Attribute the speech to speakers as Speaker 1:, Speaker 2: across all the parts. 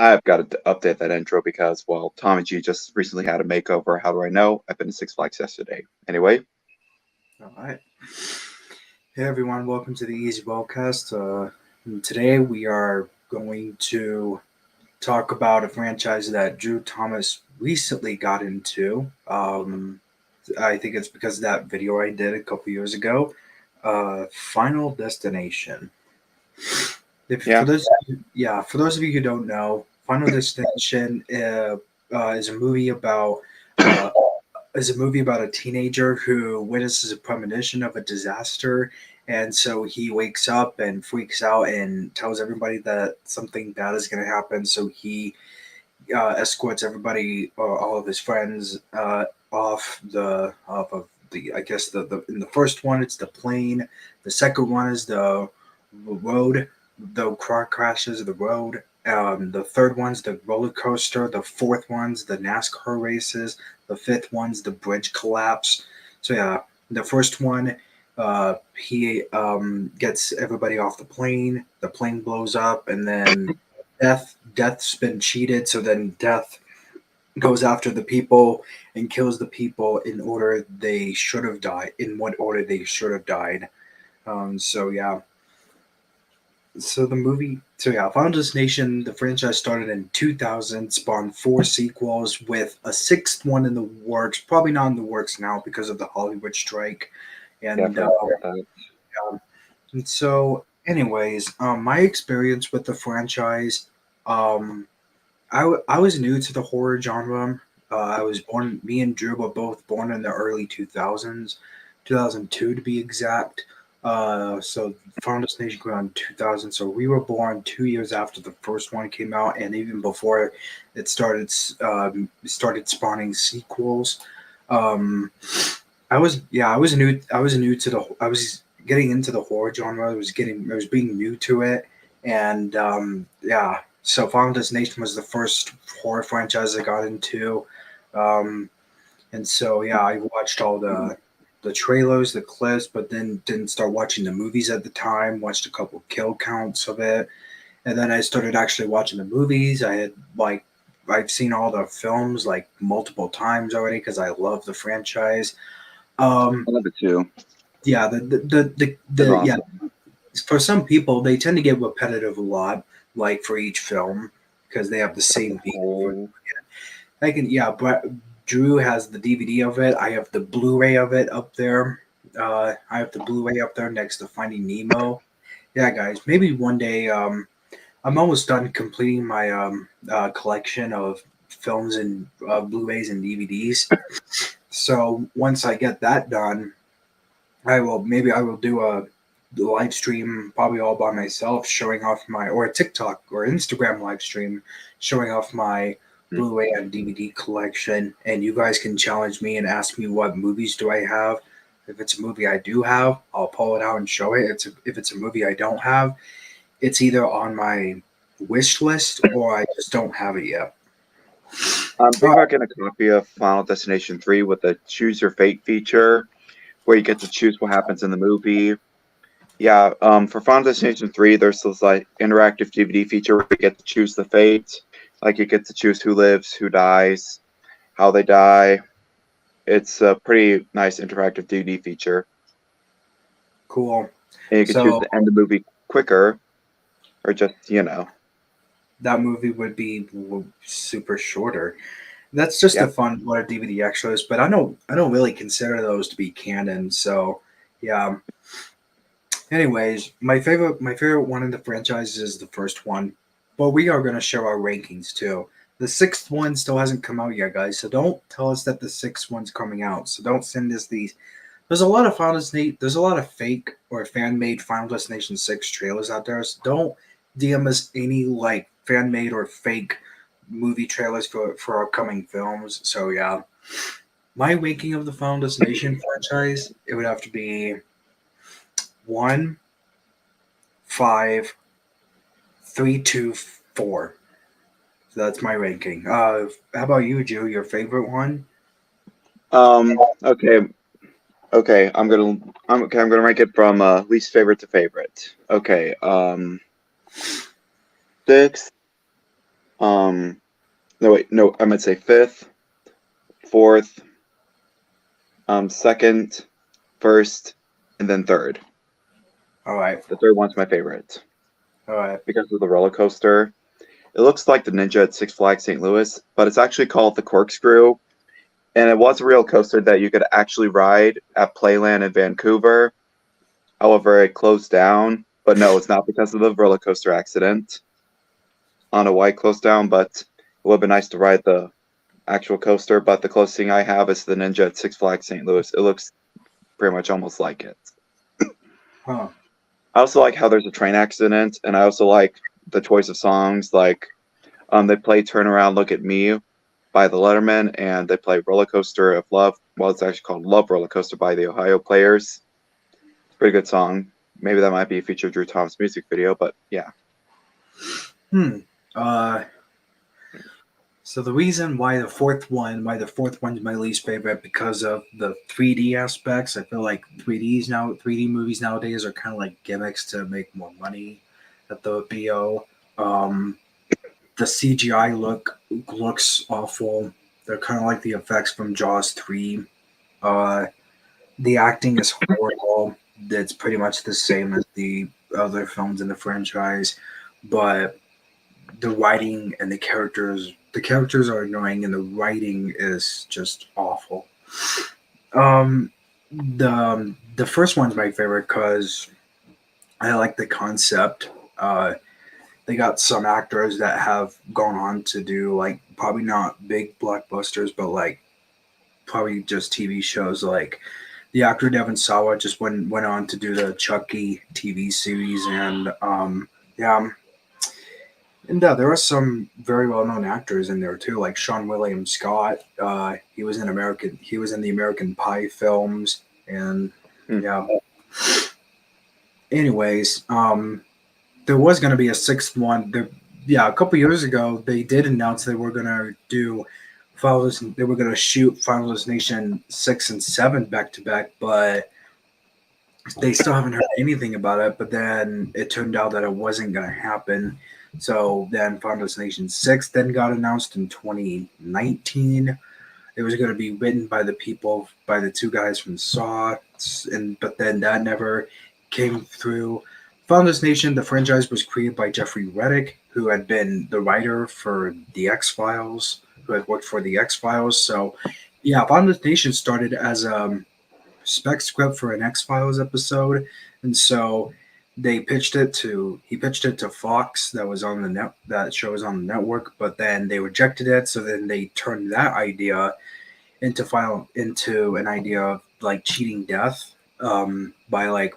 Speaker 1: I've got to update that intro because, well, Tommy G just recently had a makeover. How do I know? I've been to Six Flags yesterday. Anyway,
Speaker 2: All right. Hey everyone, welcome to the Easy Railcast. Today we are going to talk about a franchise that Drew Thomas recently got into. I think it's because of that video I did a couple years ago. Final Destination. If
Speaker 1: yeah,
Speaker 2: for those, for those of you who don't know, Final Destination is a movie about uh, a teenager who witnesses a premonition of a disaster, and so he wakes up and freaks out and tells everybody that something bad is going to happen. So he escorts everybody, all of his friends, off of the. I guess the in the first one it's the plane. The second one is the road. The car crashes the road. The third one's the roller coaster. The fourth one's the NASCAR races. The fifth one's the bridge collapse. So yeah, the first one, he gets everybody off the plane. The plane blows up, and then Death's been cheated. So then Death goes after the people and kills the people in order they should have died. In what order they should have died. So yeah, Final Destination, the franchise started in 2000, spawned four sequels with a sixth one in the works. Probably not in the works now because of the Hollywood strike.
Speaker 1: yeah, I
Speaker 2: And,
Speaker 1: forgot about that.
Speaker 2: and so, anyways, my experience with the franchise, um, I was new to the horror genre. Me and Drew were both born in the early 2000s, 2002 to be exact. So Final Destination came out in 2000. So we were born 2 years after the first one came out, and even before it started spawning sequels. Um, I was new to I was getting into the horror genre. I was being new to it, and so Final Destination was the first horror franchise I got into. Um, and so I watched all the trailers, the clips, but then didn't start watching the movies at the time. Watched a couple kill counts of it, and then I started actually watching the movies. I've seen all the films like multiple times already because I love the franchise. Um,
Speaker 1: I love it too.
Speaker 2: yeah,
Speaker 1: It's
Speaker 2: yeah.
Speaker 1: awesome.
Speaker 2: For some people, they tend to get repetitive a lot, like for each film, because they have the
Speaker 1: Got the
Speaker 2: same beat.
Speaker 1: whole.
Speaker 2: But Drew has the DVD of it. I have the Blu-ray of it up there. I have the Blu-ray up there next to Finding Nemo. Yeah, guys, maybe one day. I'm almost done completing my collection of films and Blu-rays and DVDs. So once I get that done, I will do a live stream probably all by myself, showing off my or a TikTok or Instagram live stream showing off my Blu-ray and DVD collection, and you guys can challenge me and ask me what movies do I have. If it's a movie I do have, I'll pull it out and show it. If it's a movie I don't have, it's either on my wish list or I just don't have it yet.
Speaker 1: I'm
Speaker 2: Uh,
Speaker 1: thinking about getting a copy of Final Destination 3 with the Choose Your Fate feature, where you get to choose what happens in the movie. Yeah, for Final Destination 3, there's this like interactive DVD feature where you get to choose the fate. Like you get to choose who lives, who dies, how they die. It's a pretty nice interactive DVD feature.
Speaker 2: cool.
Speaker 1: And you can choose
Speaker 2: So
Speaker 1: to end the movie quicker or just.
Speaker 2: that movie would be super shorter. That's just
Speaker 1: Yeah.
Speaker 2: a fun what a DVD extra is, but I don't really consider those to be canon. So yeah. Anyways, my favorite one in the franchise is the first one, but we are going to share our rankings too. The sixth one still hasn't come out yet, guys. So don't tell us that the sixth one's coming out. So don't send us these. There's a lot of fake or fan made Final Destination 6 trailers out there. So don't DM us any like fan made or fake movie trailers for upcoming films. So yeah, my ranking of the Final Destination franchise, it would have to be 1, 5, 3, 2, 4. So that's my ranking. How about you, Joe? Your favorite one?
Speaker 1: Okay. Okay. I'm gonna rank it from least favorite to favorite. Okay. Sixth. No, wait, no, I might say fifth, fourth, second, first, and then third.
Speaker 2: All right.
Speaker 1: The third one's my favorite
Speaker 2: All right.
Speaker 1: because of the roller coaster. It looks like the Ninja at Six Flags St. Louis, but it's actually called the Corkscrew. And it was a real coaster that you could actually ride at Playland in Vancouver. However, it closed down. But no, it's not because of the roller coaster accident. On a white closed down, but it would have been nice to ride the actual coaster. But the closest thing I have is the Ninja at Six Flags St. Louis. It looks pretty much almost like it.
Speaker 2: Huh.
Speaker 1: I also like how there's a train accident, and I also like the choice of songs. Like, they play "Turn Around, Look at Me" by the Letterman, and they play "Roller Coaster of Love." Well, it's actually called "Love Roller Coaster" by the Ohio Players. It's a pretty good song. Maybe that might be a feature of Drew Thomas' music video, but yeah.
Speaker 2: Uh, so the reason why the fourth one's my least favorite because of the 3D aspects. I feel like 3D movies nowadays are kind of like gimmicks to make more money at the BO. The CGI looks awful. They're kind of like the effects from Jaws 3. Uh, the acting is horrible. It's pretty much the same as the other films in the franchise, but the writing and the characters are annoying and the writing is just awful. The first one's my favorite because I like the concept. They got some actors that have gone on to do like probably not big blockbusters, but like probably just TV shows. Like the actor Devon Sawa just went on to do the Chucky TV series, and yeah, and there are some very well known actors in there too, like Sean William Scott. He was in the American Pie films, and
Speaker 1: Hmm.
Speaker 2: yeah. Anyways, there was going to be a sixth one. Yeah, a couple years ago, they did announce they were going to do They were going to shoot Final Destination 6 and 7 back to back, but they still haven't heard anything about it. But then it turned out that it wasn't going to happen. So then Final Destination 6 then got announced in 2019. It was going to be written by the two guys from Saw, but then that never came through. Final Destination, the franchise was created by Jeffrey Reddick, who had been the writer for The X-Files, who had worked for The X-Files. So, yeah, Final Destination started as a spec script for an X-Files episode, and so he pitched it to Fox that was on the net that show was on the network, but then they rejected it. So then they turned that idea into an idea of like cheating death by like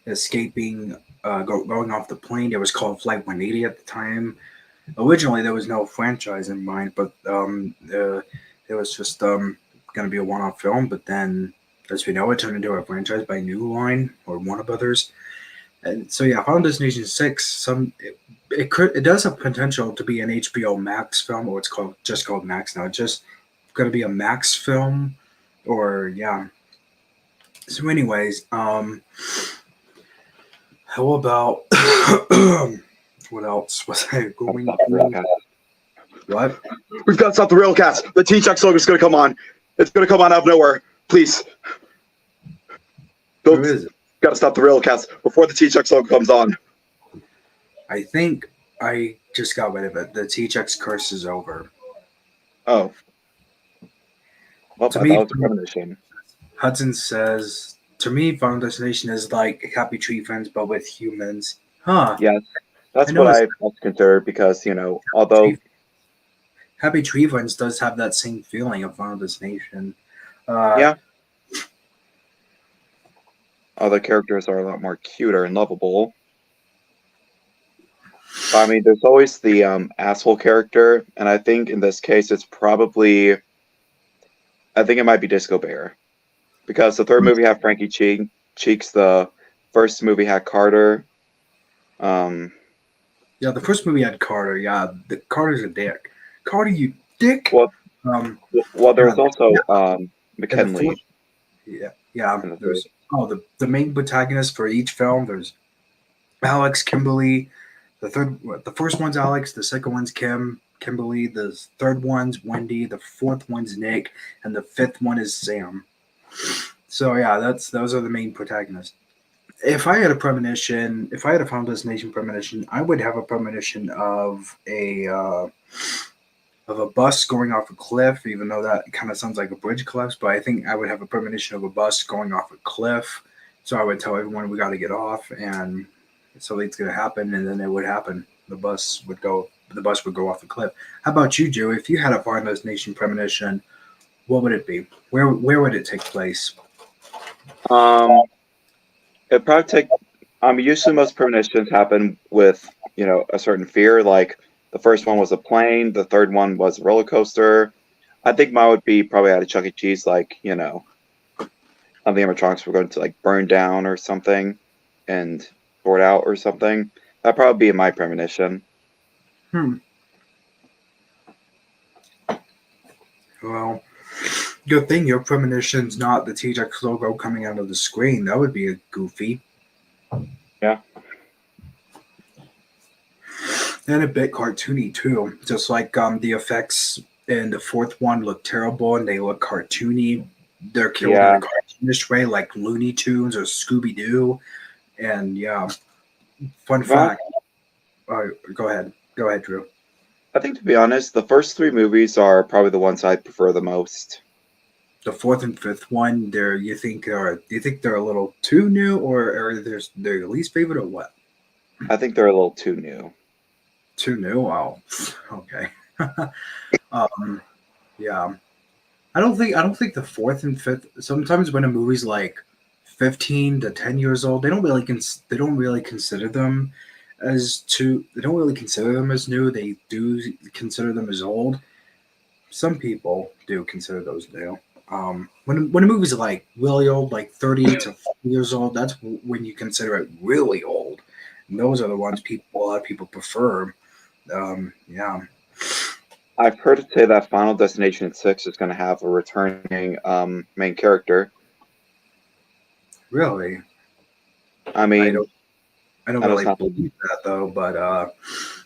Speaker 2: escaping going off the plane. It was called Flight 180 at the time. Originally there was no franchise in mind, but it was just going to be a one-off film, but then as we know it turned into a franchise by New Line or Warner Brothers. And so yeah, Final Destination 6 it does have potential to be an HBO Max film, or it's called Max now. It's just going to be a Max film, or yeah. So, anyways, how about what else was I going
Speaker 1: Stop the
Speaker 2: to?
Speaker 1: Railcast.
Speaker 2: What?
Speaker 1: We've got to stop the Railcast. The T-Check logo is going to come on. It's going to come on out of nowhere. Please.
Speaker 2: Who is it?
Speaker 1: Got to stop the Railcast before the T-Check logo comes on.
Speaker 2: I think I just got rid of it. The T-Check's curse is over.
Speaker 1: Oh. Well,
Speaker 2: To
Speaker 1: that
Speaker 2: me,
Speaker 1: was a premonition.
Speaker 2: Hudson says, to me, Final Destination is like Happy Tree Friends, but with humans. Huh.
Speaker 1: Yes. That's
Speaker 2: I know
Speaker 1: what
Speaker 2: it's
Speaker 1: I also consider because, although
Speaker 2: Happy Tree Friends does have that same feeling of Final Destination.
Speaker 1: yeah, other characters are a lot more cuter and lovable. But, I mean, there's always the asshole character, and I think in this case it's probably, I think it might be Disco Bear. Because the third movie had Frankie Cheeks, the first movie had Carter.
Speaker 2: Yeah, the first movie had Carter. Yeah, Carter's a dick. Carter, you dick.
Speaker 1: Well,
Speaker 2: Um,
Speaker 1: there's
Speaker 2: yeah,
Speaker 1: also
Speaker 2: and the
Speaker 1: McKinley.
Speaker 2: fourth, yeah.
Speaker 1: In the third.
Speaker 2: There's the main protagonist for each film. There's Alex, Kimberly. The first one's Alex. The second one's Kim. Kimberly, the third one's Wendy, the fourth one's Nick, and the fifth one is Sam. So yeah, those are the main protagonists. If I had a premonition, if I had a Final Destination premonition, I would have a premonition of a bus going off a cliff, even though that kind of sounds like a bridge collapse. But I think I would have a premonition of a bus going off a cliff. So I would tell everyone we got to get off, and something's going to happen, and then it would happen. The bus would go. The bus would go off the cliff. How about you, Joe? If you had a Final Destination premonition, what would it be? Where would it take place?
Speaker 1: Um, it probably take. Usually most premonitions happen with a certain fear. Like the first one was a plane, the third one was a roller coaster. I think mine would be probably at a Chuck E. Cheese, like the animatronics were going to like burn down or something, and sort out or something. That'd probably be my premonition.
Speaker 2: Hmm. Well, good thing your premonition's not the T-Rex logo coming out of the screen. That would be a goofy.
Speaker 1: Yeah.
Speaker 2: And a bit cartoony too. Just like the effects in the fourth one look terrible and they look cartoony. They're killed in a cartoonish way, like Looney Tunes or Scooby Doo. And yeah, fun fact. Go ahead, Drew.
Speaker 1: I think, to be honest, the first three movies are probably the ones I prefer the most.
Speaker 2: The fourth and fifth one, do you think they're a little too new, or they're your least favorite, or what?
Speaker 1: I think they're a little too new.
Speaker 2: Too new? Oh, okay. Yeah. I don't think the fourth and fifth. Sometimes when a movie's like 15 to 10 years old, they don't really consider them as too. They don't really consider them as new. They do consider them as old. Some people do consider those new. When a movie's like really old, like 30 to 40 years old, that's when you consider it really old. And those are the ones a lot of people prefer. Yeah.
Speaker 1: I've heard it say that Final Destination 6 is going to have a returning main character.
Speaker 2: Really?
Speaker 1: I mean,
Speaker 2: I don't really believe that though, but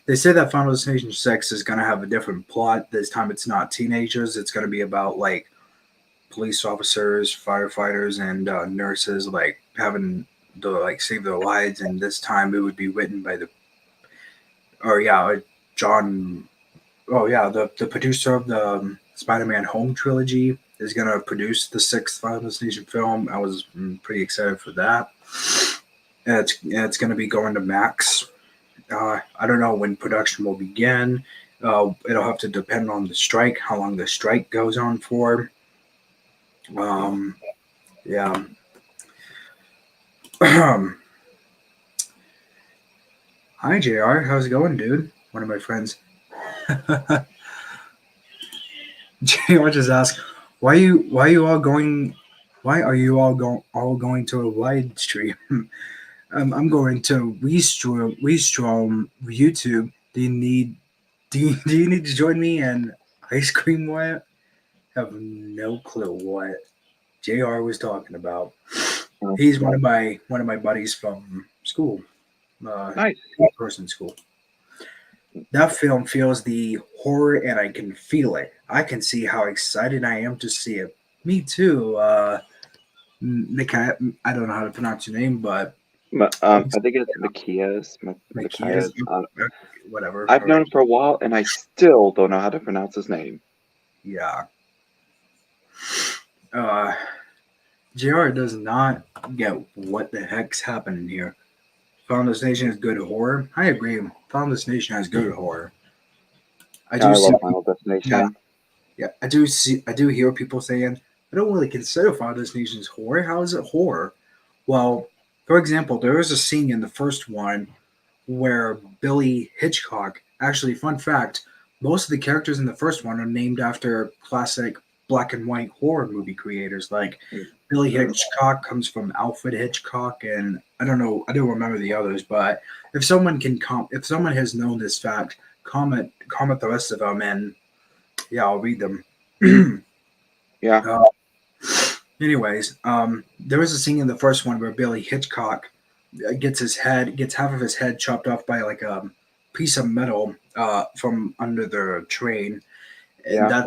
Speaker 2: they say that Final Destination 6 is going to have a different plot. This time it's not teenagers. It's going to be about like police officers, firefighters, and nurses like having to like save their lives. And this time it would be written by John. Oh yeah, the producer of the Spider-Man Home trilogy is going to produce the sixth Final Destination film. I was pretty excited for that. And it's going to be going to Max. I don't know when production will begin. It'll have to depend on the strike, how long the strike goes on for. Yeah. Hi, JR. How's it going, dude? One of my friends. JR just asked, why are you all going to a live stream? I'm going to restream YouTube. Do you need to join me and ice cream what? Have no clue what JR was talking about. He's one of my buddies from school.
Speaker 1: Nice.
Speaker 2: Person school. That film feels the horror and I can feel it. I can see how excited I am to see it. Me too. Nick, I don't know how to pronounce your name, but
Speaker 1: I think it's Macias.
Speaker 2: Macias, whatever.
Speaker 1: I've known him for a while, and I still don't know how to pronounce his name.
Speaker 2: Yeah. JR does not get what the heck's happening here. Final Destination is good horror. I agree. Final Destination has good horror.
Speaker 1: I love Final Destination.
Speaker 2: Yeah, I do hear people saying, I don't really consider Final Destination as horror. How is it horror? Well, for example, there is a scene in the first one where Billy Hitchcock, actually, fun fact, most of the characters in the first one are named after classic black and white horror movie creators. Like Billy Hitchcock comes from Alfred Hitchcock, and I don't remember the others, but if someone has known this fact, comment the rest of them, and yeah, I'll read them.
Speaker 1: Yeah.
Speaker 2: Anyways, there was a scene in the first one where Billy Hitchcock gets half of his head chopped off by like a piece of metal from under the train, and
Speaker 1: Yeah.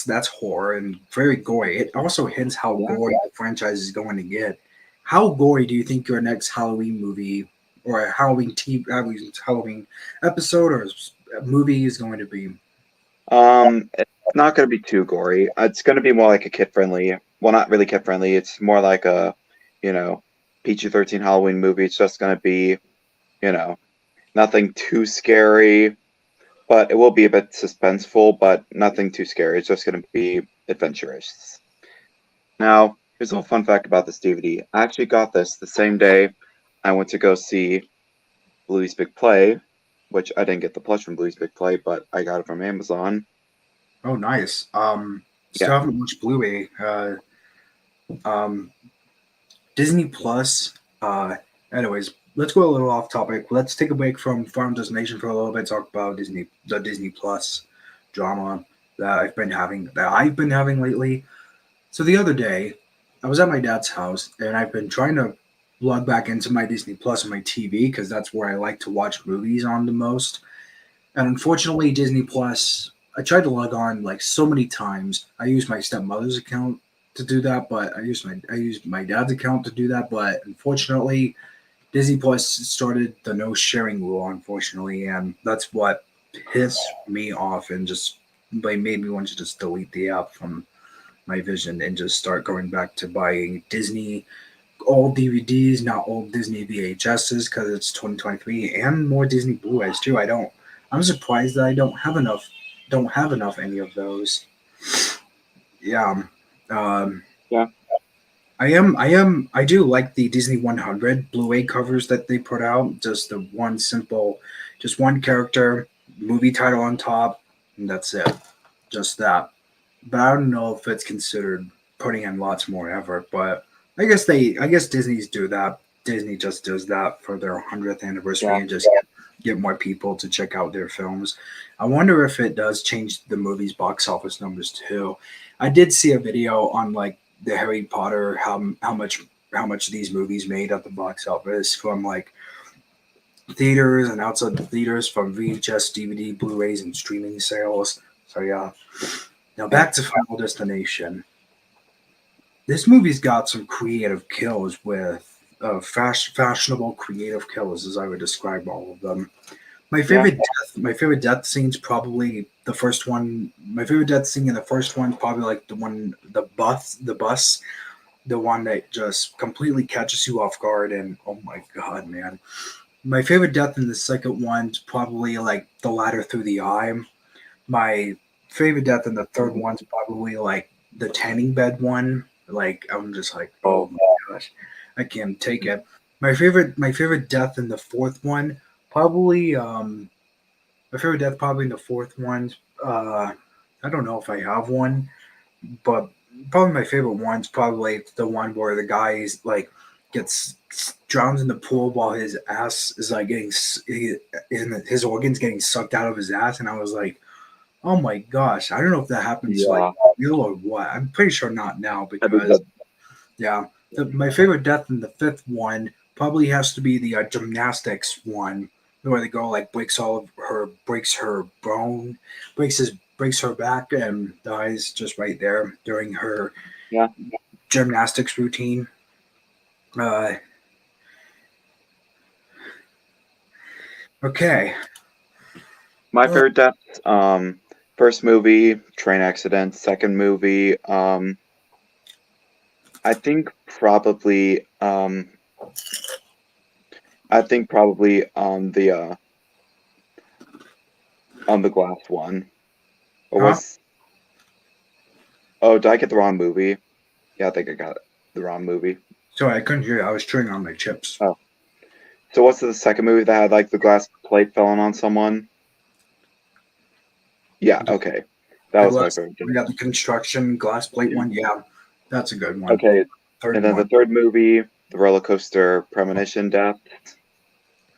Speaker 2: that's horror and very gory. It also hints how
Speaker 1: Yeah.
Speaker 2: gory the franchise is going to get. How gory do you think your next Halloween movie or a Halloween episode or movie is going to be?
Speaker 1: It's not going to be too gory. It's going to be more like a kid friendly. Well, not really kid friendly. It's more like a, you know, PG-13 Halloween movie. It's just going to be, you know, nothing too scary, but it will be a bit suspenseful, but nothing too scary. It's just going to be adventurous. Now, here's a little fun fact about this DVD. I actually got this the same day I went to go see Bluey's Big Play, which I didn't get the plush from Bluey's Big Play, but I got it from Amazon.
Speaker 2: Oh, nice. Still
Speaker 1: Yeah.
Speaker 2: haven't watched Blu-ray. Um, Disney Plus. Anyways, let's go a little off topic. Let's take a break from Farm Destination for a little bit. Talk about the Disney Plus drama that I've been having lately. So the other day, I was at my dad's house, and I've been trying to log back into my Disney Plus on my TV because that's where I like to watch movies on the most. And unfortunately, Disney Plus, I tried to log on like so many times. I used my stepmother's account to do that, but I used my dad's account to do that. But unfortunately, Disney Plus started the no sharing rule, unfortunately, and that's what pissed me off and just like made me want to just delete the app from my vision and just start going back to buying Disney old DVDs, not old Disney VHSs, because it's 2023, and more Disney Blu-rays too. I'm surprised that I don't have enough any of those. Yeah. Um,
Speaker 1: Yeah.
Speaker 2: I do like the Disney 100 Blu-ray covers that they put out. Just the one simple, just one character, movie title on top, and that's it. Just that. But I don't know if it's considered putting in lots more effort. But I guess Disney's do that. Disney just does that for their 100th anniversary
Speaker 1: Yeah.
Speaker 2: and just get more people to check out their films. I wonder if it does change the movie's box office numbers too. I did see a video on like the Harry Potter how much these movies made at the box office from like theaters and outside the theaters from VHS, DVD, Blu-rays, and streaming sales. So yeah. Now
Speaker 1: Yeah.
Speaker 2: back to Final Destination. This movie's got some creative kills with fashionable creative kills, as I would describe all of them.
Speaker 1: Yeah.
Speaker 2: My favorite death scene's probably the first one. My favorite death scene in the first one's probably like the bus, the one that just completely catches you off guard. And oh my god, man! My favorite death in the second one's probably like the ladder through the eye. My favorite death in the third one's probably like the tanning bed one. Like I'm just like, oh my gosh, I can't take it. My favorite death in the fourth one probably my favorite death probably in the fourth one. Uh, I don't know if I have one, but probably my favorite one's probably the one where the guy's like gets drowns in the pool while his ass is like his organs getting sucked out of his ass, and I was like, oh my gosh, I don't know if that happens like
Speaker 1: Yeah.
Speaker 2: real or what. I'm pretty sure not now
Speaker 1: I mean,
Speaker 2: because yeah, my favorite death in the fifth one probably has to be the gymnastics one, where the girl like breaks her bone, breaks her back and dies just right there during her
Speaker 1: yeah.
Speaker 2: gymnastics routine. Uh, okay,
Speaker 1: My
Speaker 2: well,
Speaker 1: favorite deaths, first movie, train accident. Second movie, I think probably, on the glass one. Or
Speaker 2: huh?
Speaker 1: was, oh, did I get the wrong movie? Yeah, I think I got the wrong movie.
Speaker 2: Sorry, I couldn't hear you. I was chewing on my chips.
Speaker 1: Oh, so what's the second movie that had like the glass plate falling on someone? Yeah, okay. That
Speaker 2: The
Speaker 1: was my
Speaker 2: glass,
Speaker 1: favorite death.
Speaker 2: we got the construction glass plate one. Yeah, that's a good one.
Speaker 1: Okay,
Speaker 2: Third
Speaker 1: and then the
Speaker 2: one.
Speaker 1: third movie, the roller coaster premonition death.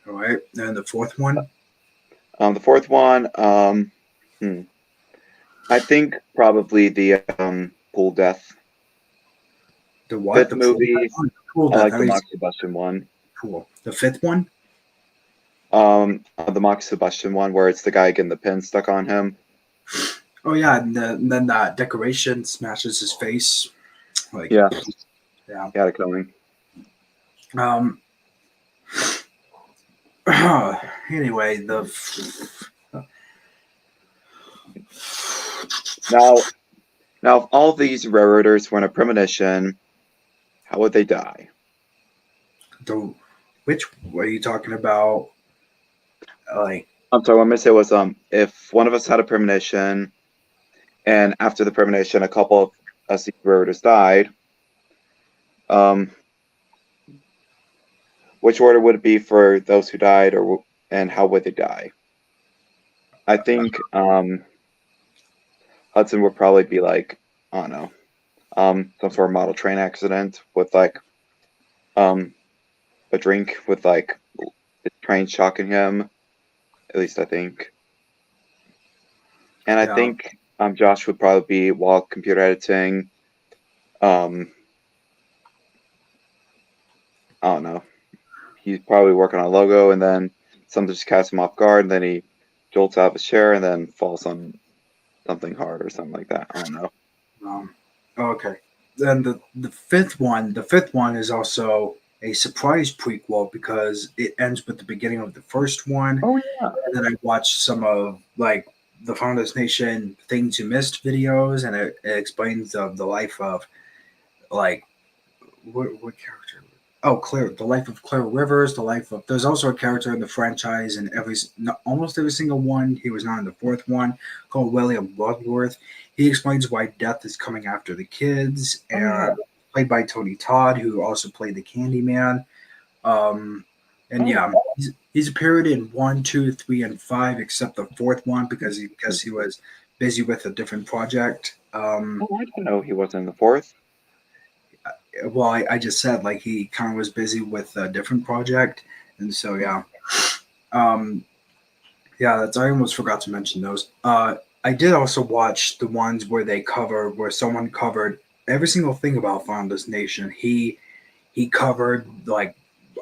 Speaker 2: All right, and the fourth one.
Speaker 1: The fourth one, hmm, I think probably the pool death.
Speaker 2: The what?
Speaker 1: Fifth
Speaker 2: The pool death
Speaker 1: movie,
Speaker 2: one. Pool
Speaker 1: I
Speaker 2: death.
Speaker 1: like
Speaker 2: How
Speaker 1: the
Speaker 2: do you say
Speaker 1: Moxie Bustion one.
Speaker 2: pool? The fifth one.
Speaker 1: The Mock Sebastian one where it's the guy getting the pin stuck on him.
Speaker 2: Oh yeah, and then that decoration smashes his face. Like
Speaker 1: Yeah,
Speaker 2: yeah.
Speaker 1: he had it coming.
Speaker 2: Um. Anyway, the
Speaker 1: Now, if all these railroaders were in a premonition, how would they die?
Speaker 2: the which what are you talking about? Like
Speaker 1: I'm sorry, what I'm gonna say was if one of us had a premonition and after the premonition a couple of us railroaders died, um which order would it be for those who died and how would they die? I think Hudson would probably be like, I don't know, some sort of model train accident with like um a drink with like the train shocking him. At least I think. And I
Speaker 2: yeah.
Speaker 1: think Josh would probably be while computer editing. Um, I don't know. He's probably working on a logo, and then something just catches him off guard, and then he jolts out of his chair and then falls on something hard or something like that. I don't know.
Speaker 2: Um, okay. Then the fifth one is also a surprise prequel because it ends with the beginning of the first one,
Speaker 1: Oh yeah.
Speaker 2: and then I watched some of like the Founders Nation things you missed videos, and it explains the life of like what character? Oh, Claire, the life of Claire Rivers, the life of. There's also a character in the franchise, and almost every single one. He was not in the fourth one, called William Bloodworth. He explains why death is coming after the kids,
Speaker 1: Oh yeah.
Speaker 2: and played by Tony Todd, who also played the Candyman. Um, and
Speaker 1: Oh.
Speaker 2: yeah, he's appeared in one, two, three, and five, except the fourth one because he was busy with a different project.
Speaker 1: Oh, I didn't know he wasn't in the fourth.
Speaker 2: Well, I just said like he kind of was busy with a different project, and so yeah, um, yeah. That's I almost forgot to mention those. I did also watch the ones where someone covered every single thing about Founders Nation. He covered like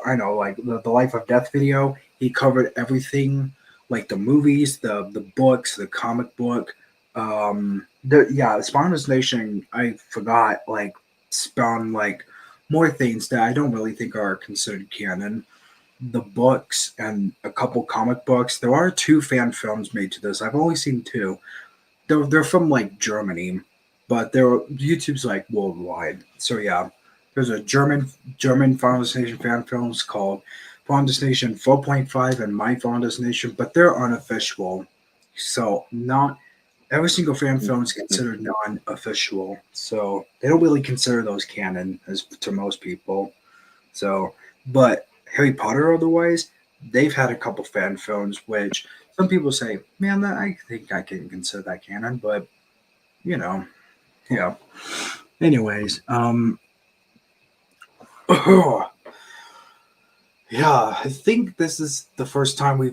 Speaker 2: I know like the Life of Death video. He covered everything like the movies, the books, the comic book. The Founders Nation. I forgot like spawned like more things that I don't really think are considered canon. The books and a couple comic books. There are two fan films made to this. I've only seen two. They're from like Germany, but they're YouTube's like worldwide. So yeah, there's a German Final Destination fan films called Final Destination 4.5 and My Final Destination, but they're unofficial. So not every single fan film is considered non-official. So they don't really consider those canon as to most people. So, but Harry Potter otherwise, they've had a couple fan films which some people say, man, I think I can consider that canon, but you know, yeah. Anyways, yeah, I think this is the first time we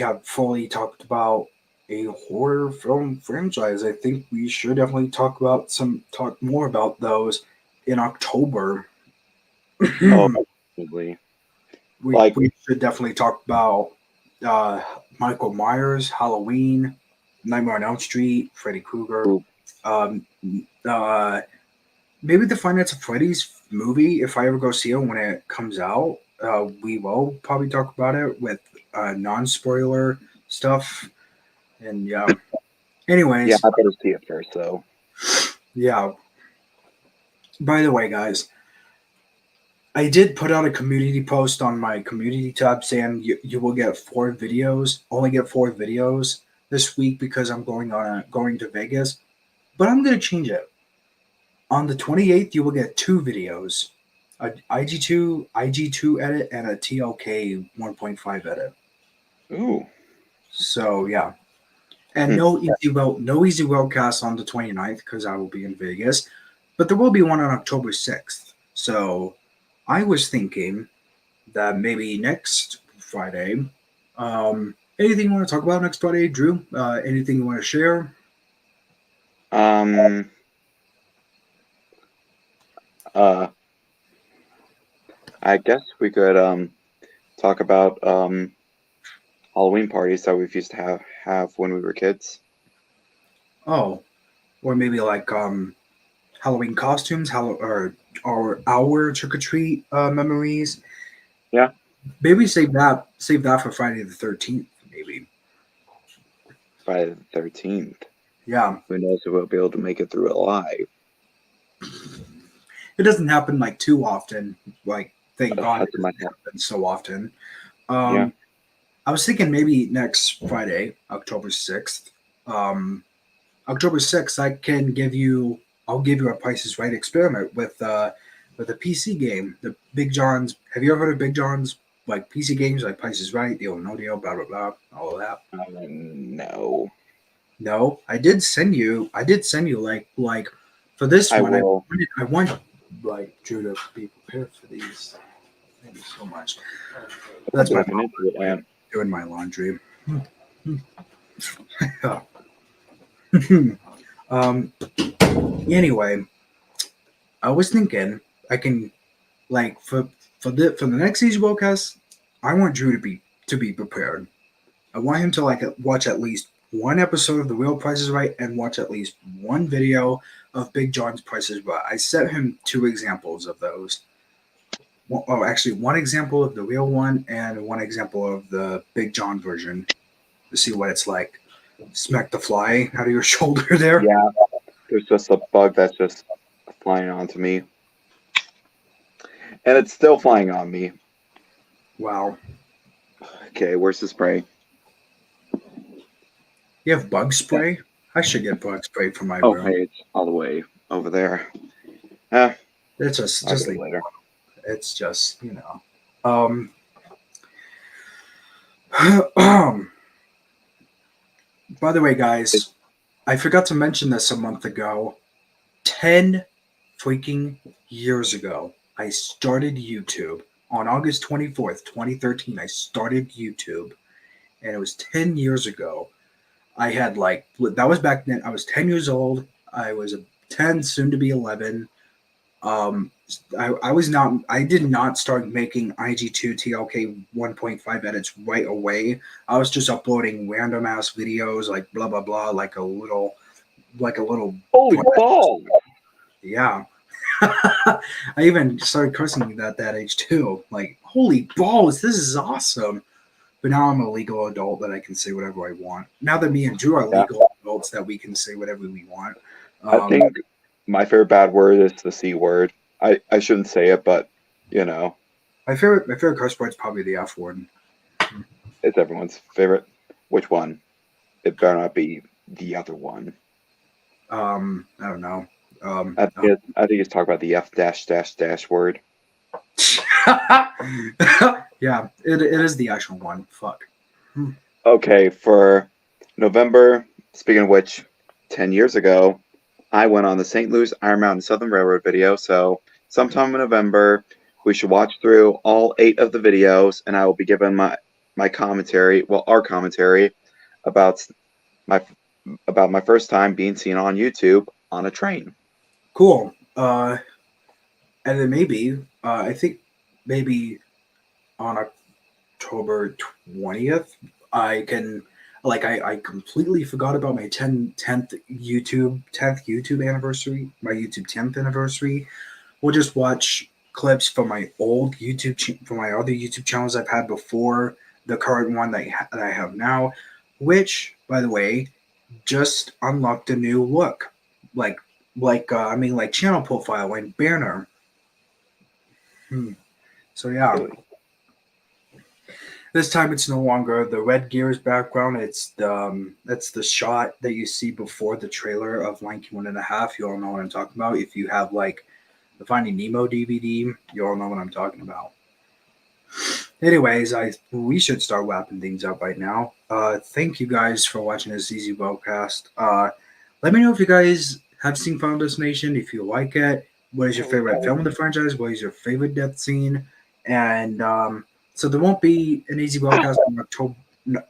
Speaker 2: have fully talked about a horror film franchise. I think we should definitely talk more about those in October.
Speaker 1: Oh, absolutely. Like,
Speaker 2: We should definitely talk about uh, Michael Myers, Halloween, Nightmare on Elm Street, Freddy Krueger,
Speaker 1: ooh,
Speaker 2: um, uh, maybe the Finance of Freddy's movie. If I ever go see it when it comes out, we will probably talk about it with non-spoiler stuff. And yeah,
Speaker 1: yeah,
Speaker 2: anyways,
Speaker 1: I better see it first, though.
Speaker 2: yeah. By the way, guys, I did put out a community post on my community tab saying you will get only get 4 videos this week because I'm going to Vegas. But I'm gonna change it. On the 28th, you will get 2 videos, a IG2 edit and a TLK 1.5 edit.
Speaker 1: Ooh.
Speaker 2: So yeah, and
Speaker 1: Hmm.
Speaker 2: no easy Railcast on the 29th because I will be in Vegas, but there will be one on October 6th. So I was thinking that maybe next Friday. Anything you want to talk about next Friday, Drew? Anything you want to share?
Speaker 1: Um. Uh. I guess we could talk about Halloween parties that we used to have when we were kids.
Speaker 2: Oh, or maybe like Halloween costumes, or our trick or treat memories.
Speaker 1: Yeah,
Speaker 2: Maybe save that for Friday the 13th. Maybe.
Speaker 1: Friday the 13th.
Speaker 2: Yeah,
Speaker 1: Who knows if we'll be able to make it through it alive?
Speaker 2: it doesn't happen like too often. Like thank God it
Speaker 1: That's in my
Speaker 2: doesn't
Speaker 1: head.
Speaker 2: happen so often.
Speaker 1: Yeah.
Speaker 2: Um, I was thinking maybe next Friday, October 6th. Um, October 6th, I'll give you a Price is Right experiment with a PC game. The Big John's. Have you ever heard of Big John's like PC games like Price is Right, Deal or No Deal, blah blah blah, all of that?
Speaker 1: No.
Speaker 2: No, I did send you like for this
Speaker 1: I
Speaker 2: one.
Speaker 1: will.
Speaker 2: I want like Drew to be prepared for these. Thank you so much.
Speaker 1: I'm
Speaker 2: That's my
Speaker 1: looking
Speaker 2: mom
Speaker 1: into it, man.
Speaker 2: doing my laundry. Anyway, I was thinking I can like for the next Easy Worldcast, I want Drew to be prepared. I want him to like watch at least one episode of The Real Price is Right and watch at least one video of Big John's Price is Right. I sent him two examples of those. Oh, actually, one example of the real one and one example of the Big John version to see what it's like. Smack the fly out of your shoulder there.
Speaker 1: Yeah, there's just a bug that's just flying onto me. And it's still flying on me.
Speaker 2: Wow.
Speaker 1: Okay, where's the spray?
Speaker 2: You have bug
Speaker 1: Yeah.
Speaker 2: spray? I should get bug spray for my
Speaker 1: Oh,
Speaker 2: room.
Speaker 1: hey, it's all the way over there. Eh,
Speaker 2: It's
Speaker 1: I'll
Speaker 2: just
Speaker 1: get it
Speaker 2: leave.
Speaker 1: later.
Speaker 2: It's just, Um, by the way, guys, I forgot to mention this a month ago. 10 freaking years ago, I started YouTube. On August 24th, 2013, I started YouTube. And it was 10 years ago. I had that was back then. I was 10 years old. I was 10, soon to be 11. Um, I did not start making IG2 TLK 1.5 edits right away. I was just uploading random ass videos like blah blah blah, like a little
Speaker 1: Holy ball!
Speaker 2: yeah. I even started cursing at that age too. Like, holy balls, this is awesome. But now I'm a legal adult that I can say whatever I want. Now that me and Drew are
Speaker 1: Yeah,
Speaker 2: legal adults that we can say whatever we want.
Speaker 1: I
Speaker 2: Um,
Speaker 1: think my favorite bad word is the C word. I shouldn't say it, but, you know,
Speaker 2: my favorite curse word is probably the F word.
Speaker 1: it's everyone's favorite. Which one? It better not be the other one.
Speaker 2: I don't know.
Speaker 1: I think it's talk about the F dash dash dash word.
Speaker 2: Yeah, it is the actual one. Fuck.
Speaker 1: Okay, for November, speaking of which, 10 years ago, I went on the St. Louis Iron Mountain Southern Railroad video. So, sometime in November, we should watch through all 8 of the videos, and I will be giving my commentary, well, our commentary about my my first time being seen on YouTube on a train.
Speaker 2: Cool. And then I think maybe on October 20th, I completely forgot about my 10th YouTube anniversary, my YouTube 10th anniversary. We'll just watch clips from my old from my other YouTube channels I've had before the current one that I have now, which, by the way, just unlocked a new look, like like channel profile and banner. So yeah,
Speaker 1: Really?
Speaker 2: this time it's no longer the Red Gears background. That's the shot that you see before the trailer of Lion King 1.5. You all know what I'm talking about. If you have like the Finding Nemo DVD, you all know what I'm talking about. Anyways, we should start wrapping things up right now. Thank you guys for watching this Easy Broadcast. Let me know if you guys have seen Final Destination, if you like it. What is your favorite film in the franchise? What is your favorite death scene? And so there won't be an Easy Broadcast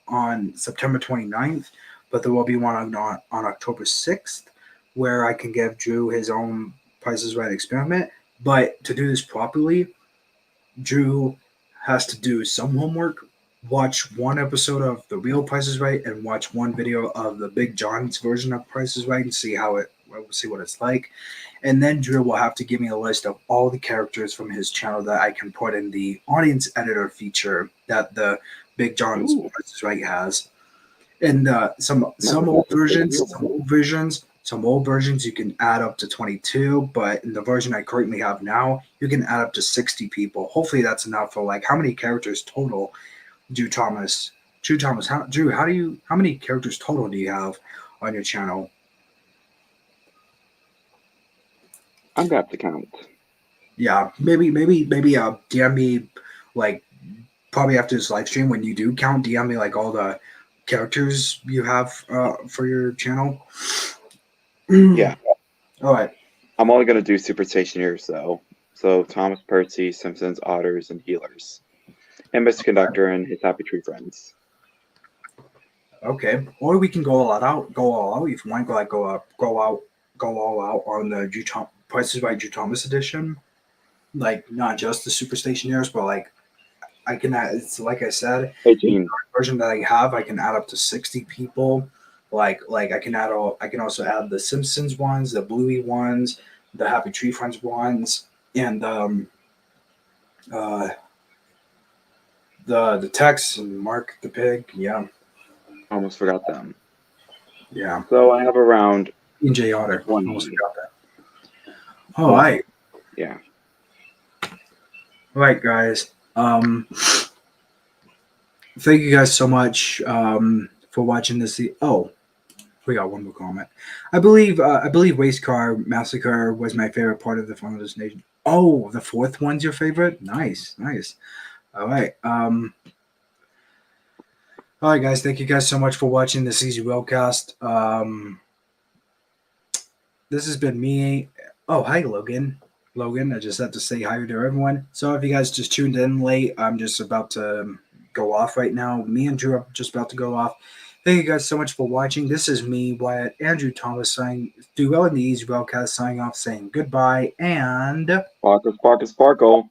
Speaker 2: on September 29th, but there will be one on October 6th, where I can give Drew his own Price is Right experiment. But to do this properly, Drew has to do some homework, watch one episode of The Real Price is Right and watch one video of the Big John's version of Price is Right and see what it's like. And then Drew will have to give me a list of all the characters from his channel that I can put in the audience editor feature that the Big John's
Speaker 1: Ooh.
Speaker 2: Price is Right has. And some old versions you can add up to 22, but in the version I currently have now, you can add up to 60 people. Hopefully that's enough for like how many characters total do Thomas how many characters total do you have on your channel?
Speaker 1: I'm gonna have to count.
Speaker 2: Yeah, maybe DM me like probably after this live stream when you do count, DM me like all the characters you have for your channel.
Speaker 1: Yeah.
Speaker 2: All right.
Speaker 1: I'm only gonna do super stationers though. So Thomas Percy, Simpsons, Otters, and Healers. And Mr. Conductor and his Happy Tree Friends.
Speaker 2: Okay. Or we can go all out. If you want to go all out on the Prices by Drew Thomas edition. Like not just the super stationers, but like I can add. It's like I said,
Speaker 1: 18.
Speaker 2: the version that I have, I can add up to 60 people. Like I can add all. I can also add the Simpsons ones, the Bluey ones, the Happy Tree Friends ones, and the Tex and Mark the Pig. Yeah,
Speaker 1: Almost forgot them.
Speaker 2: yeah.
Speaker 1: So I have around
Speaker 2: And Jay Otter.
Speaker 1: 20.
Speaker 2: Almost forgot that. All right.
Speaker 1: Yeah.
Speaker 2: All right, guys. Thank you guys so much for watching this. Oh, we got one more comment. I believe Race Car Massacre was my favorite part of the Final Destination. Oh, the fourth one's your favorite? Nice. All right. All right, guys. Thank you guys so much for watching this Easy Railcast. This has been me. Oh, hi, Logan. I just have to say hi to everyone. So if you guys just tuned in late, I'm just about to go off right now. Me and Drew are just about to go off. Thank you guys so much for watching. This is me, Wyatt, Andrew Thomas, saying, do well in the Easy Railcast, signing off, saying goodbye, and...
Speaker 1: Sparkle, sparkle, sparkle.